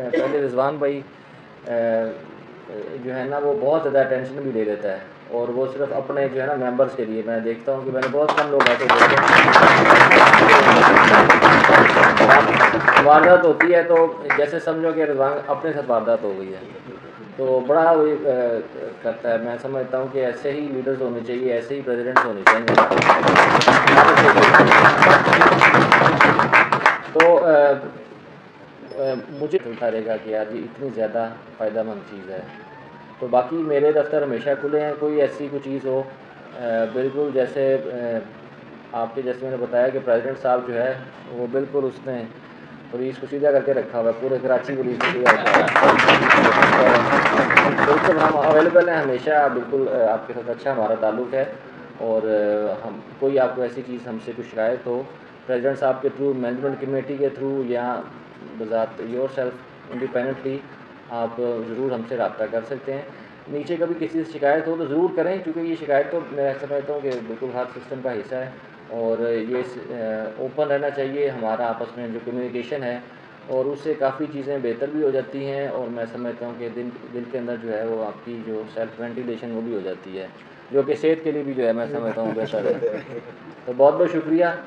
पहले रिजवान भाई जो है ना वो बहुत ज़्यादा टेंशन भी ले लेता है, और वो सिर्फ अपने जो है ना मेंबर्स के लिए। मैं देखता हूँ कि मैंने बहुत कम लोग ऐसे देखे वारदात होती है तो जैसे समझो कि रिजवान अपने साथ वारदात हो गई है, तो बड़ा वो करता है। मैं समझता हूँ कि ऐसे ही लीडर्स होने चाहिए, ऐसे ही प्रेसिडेंट्स होने चाहिए। तो मुझे चलता रहेगा कि यार ये इतनी ज़्यादा फ़ायदेमंद चीज़ है। तो बाकी मेरे दफ्तर हमेशा खुले हैं, कोई ऐसी कोई चीज़ हो बिल्कुल जैसे आपके जैसे मैंने बताया कि प्रेसिडेंट साहब जो है वो बिल्कुल उसने पुलिस को सीधा करके रखा हुआ है, पूरे कराची पुलिस को सीधा रखा हुआ है। बिल्कुल हम अवेलेबल हैं हमेशा, बिल्कुल आपके साथ अच्छा हमारा ताल्लुक़ है। और हम कोई आपको ऐसी चीज़ हमसे कुछ शिकायत हो प्रेसिडेंट साहब के थ्रू, मैनेजमेंट कमेटी के थ्रू, या बज़ात योर सेल्फ इंडिपेंडेंटली आप ज़रूर हमसे रब्ता कर सकते हैं। नीचे कभी किसी से शिकायत हो तो ज़रूर करें, क्योंकि ये शिकायत तो मैं समझता हूँ कि बिल्कुल हर सिस्टम का हिस्सा है, और ये ओपन रहना चाहिए हमारा आपस में जो कम्युनिकेशन है, और उससे काफ़ी चीज़ें बेहतर भी हो जाती हैं। और मैं समझता हूँ कि दिल के अंदर जो है वो आपकी जो सेल्फ वेंटिलेशन वो भी हो जाती है, जो कि सेहत के लिए भी जो है मैं समझता हूँ बेहतर है। तो बहुत बहुत शुक्रिया।